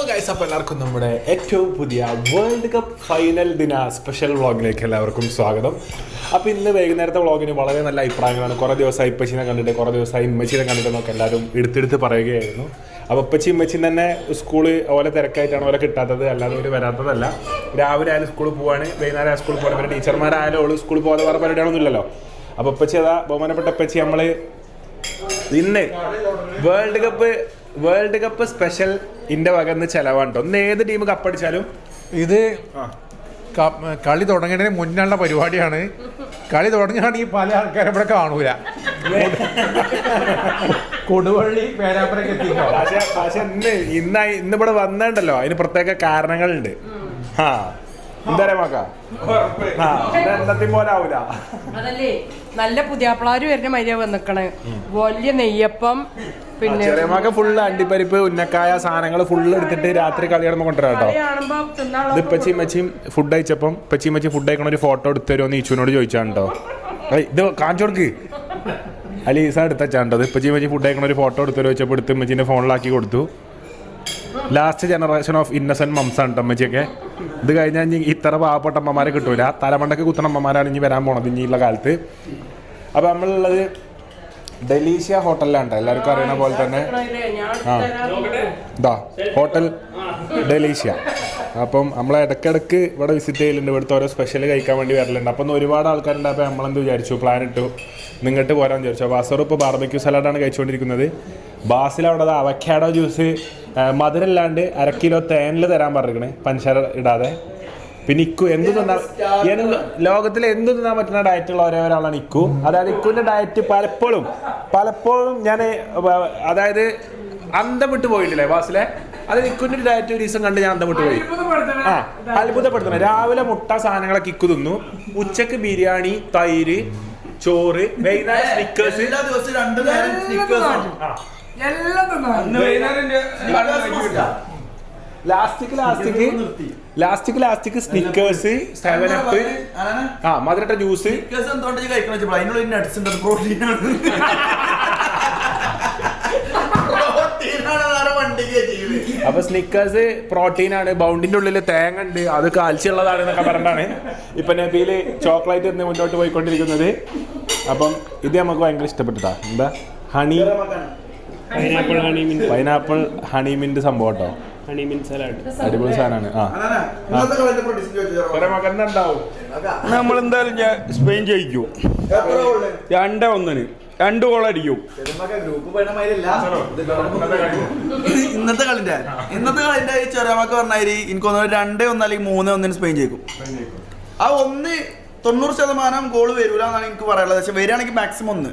Guys, അപ്പോൾ എല്ലാവർക്കും നമ്മുടെ ഏറ്റവും പുതിയ വേൾഡ് കപ്പ് ഫൈനൽ ദിന സ്പെഷ്യൽ വ്ളോഗിലേക്ക് എല്ലാവർക്കും സ്വാഗതം. അപ്പോൾ ഇന്ന് വൈകുന്നേരത്തെ വ്ളോഗിന് വളരെ നല്ല അഭിപ്രായങ്ങളാണ്. കുറേ ദിവസമായി ഇപ്പച്ചിനെ കണ്ടിട്ട്, കുറേ ദിവസമായി ഇമ്മച്ചിനെ കണ്ടിട്ടെന്നൊക്കെ എല്ലാവരും എടുത്തെടുത്ത് പറയുകയായിരുന്നു. അപ്പോൾ ഇമ്മച്ചി തന്നെ സ്കൂള് ഓലെ തിരക്കായിട്ടാണ് ഓലെ കിട്ടാത്തത്, അല്ലാതെ ഒരു വരാത്തതല്ല. രാവിലെ ആയാലും സ്കൂളിൽ പോവാണ്, വൈകുന്നേരം ആയാലും സ്കൂളിൽ പോകാൻ, പിന്നെ ടീച്ചർമാരായാലും ഓള് സ്കൂളിൽ പോകാതെ വേറെ പരിപാടിയാണൊന്നുമില്ലല്ലോ. അപ്പോൾ ഇപ്പച്ചി അതാ ബഹുമാനപ്പെട്ട ഇപ്പച്ചി നമ്മൾ ഇന്ന് വേൾഡ് കപ്പ് സ്പെഷ്യൽ ഇന്റെ വകന്ന് ചെലവാണ്ടോ. ഒന്ന് ഏത് ടീം കപ്പടിച്ചാലും ഇത് കളി തുടങ്ങുന്നതിന് മുന്നുള്ള പരിപാടിയാണ്. കളി തുടങ്ങുകയാണെങ്കിൽ പല ആൾക്കാരും ഇവിടെ കാണൂല. കൊടുവള്ളി പേരാപ്പുറക്ക് എത്തിക്കോ. പക്ഷെ ഇന്നിവിടെ വന്നിട്ടുണ്ടല്ലോ, അതിന് പ്രത്യേക കാരണങ്ങളുണ്ട്. എന്താ പറയാ എന്നത്തെ പോലെ ആവൂല. അതല്ലേ നല്ല പുതിയാപ്പിളാര് വരുന്ന മര്യാദ വന്നിക്കണേ. വലിയ നെയ്യപ്പം, പിന്നെ ചെറിയമ്മക്ക് ഫുള്ള് അണ്ടിപ്പരിപ്പ്, ഉന്നക്കായ സാധനങ്ങൾ ഫുള്ള് എടുത്തിട്ട് രാത്രി കളി കാണുമ്പോൾ കൊണ്ടുവരാം കേട്ടോ. ഇത് ഇപ്പച്ചിയും ഫുഡ് കഴിച്ചപ്പം ഇപ്പച്ചി ഫുഡ് കഴിക്കണ ഒരു ഫോട്ടോ എടുത്തു തരുമോ ഈച്ചുവിനോട് ചോദിച്ചാണ് കേട്ടോ. ഇത് കാണിച്ചു കൊടുക്ക്. അലീസ എടുത്തച്ചാണ്ടോ. ഇപ്പച്ചി ഫുഡ് കഴിക്കണ ഒരു ഫോട്ടോ എടുത്തു ചോദിച്ചപ്പോൾ എടുത്ത് ഇമ്മച്ചിന്റെ ഫോണിലാക്കി കൊടുത്തു. ലാസ്റ്റ് ജനറേഷൻ ഓഫ് ഇന്നസെന്റ് മംസാണ് കേട്ടോ അമ്മച്ചിയൊക്കെ. ഇത് കഴിഞ്ഞാൽ ഇനി ഇത്ര പാവപ്പെട്ട അമ്മമാരെ കിട്ടൂല, തലമണ്ടക്ക് കുത്തണ അമ്മമാരാണ് ഇനി വരാൻ പോണത് ഇനിയുള്ള കാലത്ത്. അപ്പോൾ നമ്മളുള്ളത് ഡെലീഷ്യ ഹോട്ടലിലാണ് കേട്ടോ, എല്ലാവർക്കും അറിയണ പോലെ തന്നെ. ഇതാ ഹോട്ടൽ ഡെലീഷ്യ. അപ്പം നമ്മളെ ഇടയ്ക്കിടയ്ക്ക് ഇവിടെ വിസിറ്റ് ചെയ്യലുണ്ട്, ഇവിടുത്തെ ഓരോ സ്പെഷ്യൽ കഴിക്കാൻ വേണ്ടി വരലുണ്ട്. അപ്പം ഒരുപാട് ആൾക്കാരുണ്ട്. അപ്പോൾ നമ്മളെന്ത് വിചാരിച്ചു, പ്ലാൻ ഇട്ടു നിങ്ങട്ട് പോരാൻ വിചാരിച്ചു. ബാസർ ഇപ്പോൾ ബാർബക്യൂ സലാഡാണ് കഴിച്ചുകൊണ്ടിരിക്കുന്നത്. ബാസിൽ അവിടെ അവക്കാഡോ ജ്യൂസ് മധുരമില്ലാണ്ട് 1 കിലോ തേനിൽ തരാൻ പറഞ്ഞിരിക്കണേ, പഞ്ചസാര ഇടാതെ. പിന്നെ ഇക്കു ലോകത്തിൽ എന്ത് തിന്നാൻ പറ്റുന്ന ഡയറ്റുള്ള ഒരേ ഒരാളാണ് ഇക്കു. അതായത് ഇക്കുവിൻ്റെ ഡയറ്റ് പലപ്പോഴും ഞാൻ അതായത് അന്തം വിട്ട് പോയിട്ടില്ലേ ബാസിലെ. അത് ഇക്കുവിൻ്റെ ഡയറ്റ് ഒരു ദിവസം കണ്ട് ഞാൻ അന്തം വിട്ട് പോയി. അത്ഭുതപ്പെടുത്തണം. രാവിലെ മുട്ട സാധനങ്ങളൊക്കെ ഇക്കു തിന്നു, ഉച്ചക്ക് ബിരിയാണി, തൈര്, ചോറ്, വൈകുന്നേരം സ്നിക്കേഴ്സ്. ലാസ്റ്റിക്ക് സ്നിക്കേഴ്സ്, 7up, മധുരട്ട ജ്യൂസ്. അപ്പൊ സ്നിക്കേഴ്സ് പ്രോട്ടീനാണ്, ബൗണ്ടിന്റെ ഉള്ളിൽ തേങ്ങ ഉണ്ട്, അത് കാൽസ്യമുള്ളതാണ് എന്നൊക്കെ പറഞ്ഞാണ് ഇപ്പൊ നബിയില് ചോക്ലേറ്റ് എന്ന് മുന്നോട്ട് പോയിക്കൊണ്ടിരിക്കുന്നത്. അപ്പം ഇത് നമുക്ക് ഭയങ്കര ഇഷ്ടപ്പെട്ടിട്ടാ. എന്താ പൈനാപ്പിൾ ഹണി മിന്റ് സംഭവം കേട്ടോ. അടിപൊളി സാധനമാണ്. നമ്മളെന്തായാലും സ്പെയിൻ ജയിക്കും. 2-1 2 ഗോൾ അടിക്കും. ഇന്നത്തെ കളിന്റെ ചെറിയമ്മക്ക് പറഞ്ഞാൽ എനിക്ക് തോന്നുന്നു 2-1 അല്ലെങ്കിൽ 3-1 സ്പെയിൻ ജയിക്കും. ആ 90% ഗോള് വരൂല എന്നാണ് എനിക്ക് പറയാനുള്ളത്. പക്ഷെ വരികയാണെങ്കിൽ മാക്സിമം 1.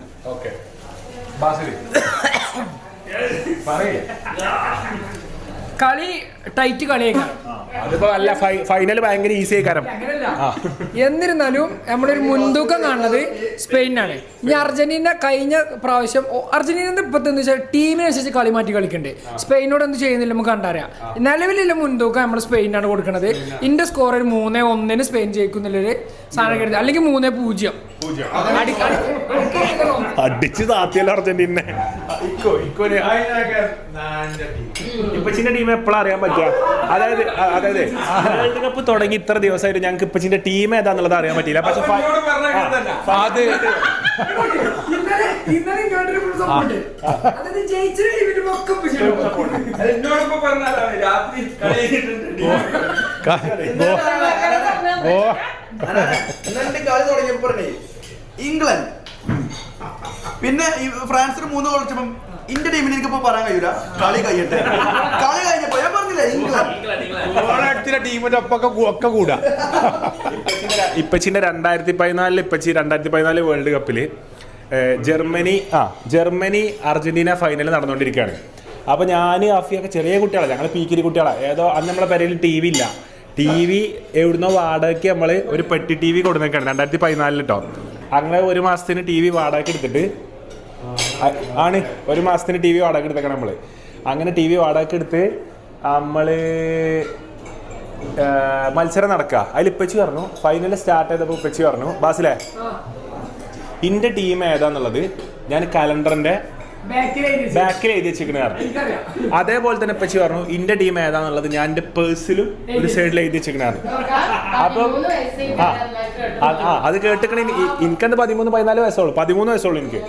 കളി ടൈറ്റ് കളിയേക്കാം. അതിപ്പോ അല്ല, ഫൈനൽ ഭയങ്കര ഈസി ആയിക്കാരം. എന്നിരുന്നാലും നമ്മുടെ ഒരു മുൻതൂക്കം കാണുന്നത് സ്പെയിനാണ്. ഇനി അർജന്റീന കഴിഞ്ഞ പ്രാവശ്യം അർജന്റീന ഇപ്പത്തെ ടീമിനനുസരിച്ച് കളി മാറ്റി കളിക്കണ്ടേ. സ്പെയിനോട് എന്ത് ചെയ്യുന്നില്ല നമുക്ക് കണ്ടറിയാം. നിലവിലുള്ള മുൻതൂക്കം നമ്മൾ സ്പെയിനാണ് കൊടുക്കുന്നത്. ഇന്ത്യ സ്കോർ ഒരു 3-1 സ്പെയിൻ ജയിക്കുന്നുള്ളൊരു സാധനം കരുതി, അല്ലെങ്കിൽ 3-0 അടിച്ച് താത്തിയല്ലോ അർജന്റീന. ഇപ്പച്ചിന്റെ ടീം എപ്പോഴും അറിയാൻ പറ്റുക. അതായത് വേൾഡ് കപ്പ് തുടങ്ങി ഇത്ര ദിവസമായിട്ട് ഞങ്ങൾക്ക് ഇപ്പച്ചിന്റെ ടീം ഏതാന്നുള്ളത് അറിയാൻ പറ്റിയില്ല. പക്ഷെ ഇംഗ്ലണ്ട് പിന്നെ ഫ്രാൻസിന് 3 ഗോൾ അടിച്ചപ്പം ഇന്ത്യ ടീമിന് എനിക്കിപ്പോ പറയാൻ കഴിയൂല. കളി കഴിയട്ടെ. കളി കഴിഞ്ഞപ്പോ ഞാൻ പറഞ്ഞില്ല ഇംഗ്ലണ്ട് ടീമിന്റെ ഒക്കെ കൂടാ. ഇപ്പച്ചിന്റെ 2014 വേൾഡ് കപ്പില് ജർമ്മനി അർജന്റീന ഫൈനൽ നടന്നുകൊണ്ടിരിക്കുകയാണ്. അപ്പോൾ ഞാൻ അഫിയൊക്കെ ചെറിയ കുട്ടികളാണ്, ഞങ്ങൾ പീക്കിരി കുട്ടികളാണ്. ഏതോ അന്ന് നമ്മളെ പേരിൽ TV ഇല്ല. TV എവിടുന്നോ വാടകയ്ക്ക് നമ്മൾ ഒരു പെട്ടി TV കൊടുത്തേക്കാണ് 2014 കേട്ടോ. അങ്ങനെ 1 മാസത്തിന് TV വാടകയ്ക്ക് എടുത്തിട്ട് ഒരു മാസത്തിന് TV വാടക എടുത്തേക്കണം നമ്മൾ. അങ്ങനെ TV വാടക എടുത്ത് നമ്മൾ മത്സരം നടക്കുക. അതിൽ ഇപ്പച്ചി പറഞ്ഞു, ഫൈനൽ സ്റ്റാർട്ട് ചെയ്തപ്പോൾ ഇപ്പച്ചി പറഞ്ഞു, ബാസിലെ ഇൻ്റെ ടീം ഏതാന്നുള്ളത് ഞാൻ കലണ്ടറിൻ്റെ ബാക്കിൽ എഴുതി വെച്ചിരിക്കണ അതേപോലെ തന്നെ ഇപ്പച്ചി പറഞ്ഞു ഇന്റെ ടീം ഏതാന്നുള്ളത് ഞാൻ എന്റെ പേഴ്സിലും ഒരു സൈഡിൽ എഴുതി വെച്ചിരിക്കണാണ്. അപ്പൊ അത് കേട്ടിക്കണ എനിക്കന്ന് 13-14 വയസ്സുള്ളൂ, 13 വയസ്സുള്ളൂ എനിക്ക്.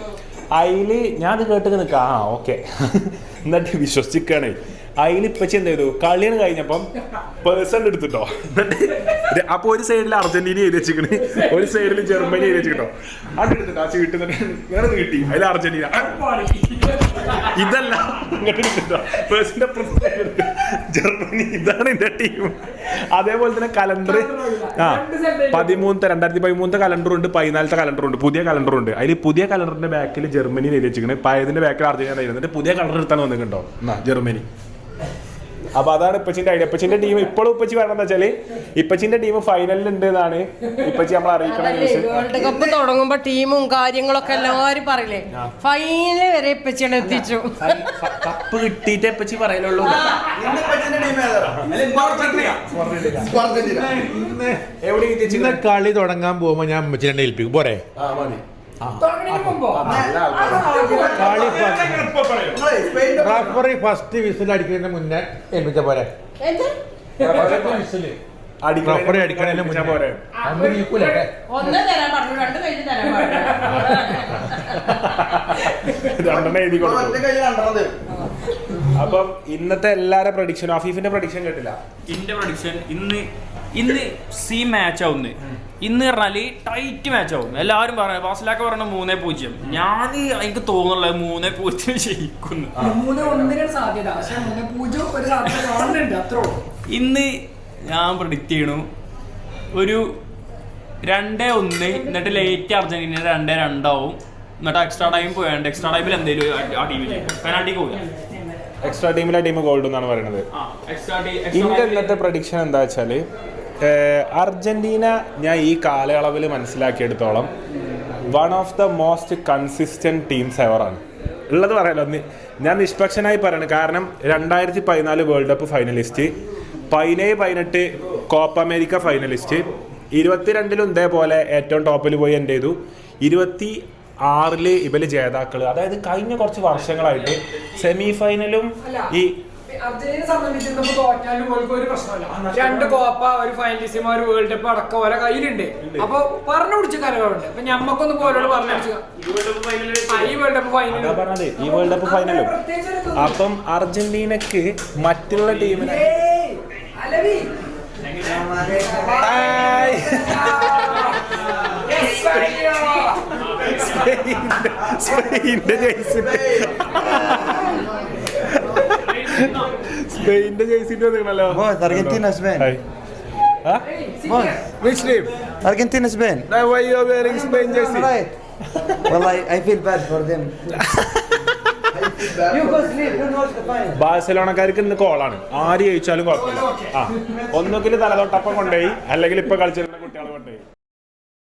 അതില് ഞാൻ അത് കേട്ട് നിൽക്കാം. ഓക്കെ എന്നിട്ട് വിശ്വസിക്കണേ. അതിൽ ഇപ്പച്ചി എന്ത് ചെയ്തു, കളിയാണ് കഴിഞ്ഞപ്പം പേഴ്സൺ എടുത്തിട്ടോ. എന്നിട്ട് അപ്പൊ ഒരു സൈഡിൽ അർജന്റീന എഴുതി വെച്ചിക്കണ്, ഒരു സൈഡിൽ ജർമ്മനി എഴുതി വെച്ചിട്ടോ. അത് എടുത്തിട്ടോ ആ ചീട്ട് ഇങ്ങനെ കിട്ടി. അതിൽ അർജന്റീന ഇതല്ല ഇങ്ങോട്ട് എടുത്തിട്ടോ പേഴ്സന്റെ ജർമ്മനി, ഇതാണ് എന്റെ ടീം. അതേപോലെ തന്നെ കലണ്ടർ 2013 കലണ്ടർ ഉണ്ട്, 14 കലണ്ടർ ഉണ്ട്, പുതിയ കലണ്ടർ ഉണ്ട്. അതിൽ പുതിയ കലണ്ടറിന്റെ ബാക്കിൽ ജർമ്മനി എഴുതി വെച്ചിരിക്കണ്, പഴയതിന്റെ ബാക്കിൽ അർജന്റീന എഴുതുന്നുണ്ട്. പുതിയ കലണ്ടർ എടുത്താണ് വന്നിട്ടുണ്ടോ ജർമ്മനി. അപ്പൊ അതാണ് ഇപ്പച്ചിന്റെ ഐഡിയ. ഇപ്പച്ചിന്റെ ടീം ഇപ്പോഴും ഇപ്പച്ചി പറയണെന്ന് വെച്ചാല് ഇപ്പച്ചിന്റെ ടീം ഫൈനലിൽ ഉണ്ട് എന്നാണ് ഇപ്പച്ചി നമ്മളെ അറിയിക്കണ ന്യൂസ്. വേൾഡ് കപ്പ് തുടങ്ങുമ്പോ ടീമും കാര്യങ്ങളൊക്കെ എല്ലാവരും പറയില്ലേ, ഫൈനൽ വരെ ഇപ്പച്ചിയാണ് എത്തിച്ചു. കപ്പ് കിട്ടിയിട്ടേ ഇപ്പച്ചി പറയലുള്ളൂ. ഇന്ന് കളി തുടങ്ങാൻ പോകുമ്പോ ഞാൻ ഉമ്മച്ചിനെ ഏൽപ്പിക്കും പോരെ. റഫറി ഫസ്റ്റ് വിസിൽ അടിക്കുന്നതിന് മുന്നേ ഏൽപ്പിച്ച പോരെ. റഫറി അടിക്കുന്നതിന് മുന്നേ പോരെ. അപ്പം ഇന്നത്തെ എല്ലാരും പ്രഡിക്ഷൻ, അഫീഫിന്റെ പ്രഡിക്ഷൻ കേട്ടില്ല. എന്റെ പ്രഡിക്ഷൻ ഇന്ന് സി മാച്ച് ആവുന്നു. ഇന്ന് പറഞ്ഞാല് ടൈറ്റ് മാച്ച് ആവും. എല്ലാവരും പറഞ്ഞു ബാസിലൊക്കെ പറഞ്ഞു 3-0. ഞാൻ എനിക്ക് തോന്നുന്നുള്ളത് 3-0 ജയിക്കുന്നു. ഇന്ന് ഞാൻ പ്രഡിക്റ്റ് ചെയ്യണു ഒരു 2-1. എന്നിട്ട് ലേറ്റ് അർജന്റീന 2-2 ആവും. എന്നിട്ട് എക്സ്ട്രാ ടൈം പോയാണ്ട് എക്സ്ട്രാ ടൈമിൽ എന്തെങ്കിലും ആ ടീം പെനാൽറ്റിക്ക് പോകില്ല. എക്സ്ട്രാ ടീമിലെ ടീം ഗോൾഡ് എന്നാണ് പറയുന്നത്. ഇന്ത്യ ഇന്നത്തെ പ്രഡിക്ഷൻ എന്താ വെച്ചാല് അർജന്റീന ഞാൻ ഈ കാലയളവിൽ മനസ്സിലാക്കിയെടുത്തോളം one of the most consistent teams എവറാണ് ഉള്ളത്. പറയാലോ, ഞാൻ നിഷ്പക്ഷനായി പറയണം. കാരണം 2014 world cup finalist, 17-18 Copa America finalist, 22 ഇതേപോലെ ഏറ്റവും ടോപ്പിൽ പോയി എൻഡ് ചെയ്തു, 26 ഇവര് ജേതാക്കള്. അതായത് കഴിഞ്ഞ കുറച്ച് വർഷങ്ങളായിട്ട് സെമി ഫൈനലും ഈ അർജന്റീന സംബന്ധിച്ചിടത്തോളം തോറ്റാലും ഒരു പ്രശ്നമല്ല. 2 കോപ്പ, ഒരു ഫൈനലിസിമ, ഒരു വേൾഡ് കപ്പ് അടക്കം ഓരോ കയ്യിലുണ്ട്. അപ്പൊ പറഞ്ഞു പിടിച്ച കലകളുണ്ട്. അപ്പൊ ഞമ്മക്കൊന്നും പോലോട് പറഞ്ഞു ഈ വേൾഡ് കപ്പ് ഫൈനൽ പറഞ്ഞത്, ഈ വേൾഡ് കപ്പ് ഫൈനലും. അപ്പം അർജന്റീനക്ക് മറ്റുള്ള ടീമിനെ സ്പെയിന്റെ ജയിച്ചിട്ട് വന്നിട്ടുണ്ടല്ലോ. Argentina, Spain. Which team? Argentina, Spain. Now why you are wearing Spain jersey? Right. Well, I feel bad for them. You go sleep. Don't watch the final. ബാഴ്സലോണക്കാർക്ക് ഇന്ന് കോളാണ്. ആര് ജയിച്ചാലും കുഴപ്പമില്ല. ഒന്നുകിൽ തലതൊട്ടപ്പം കൊണ്ടുപോയി, അല്ലെങ്കിൽ ഇപ്പൊ കളിച്ചിരുന്ന കുട്ടികളെ കൊണ്ടുപോയി.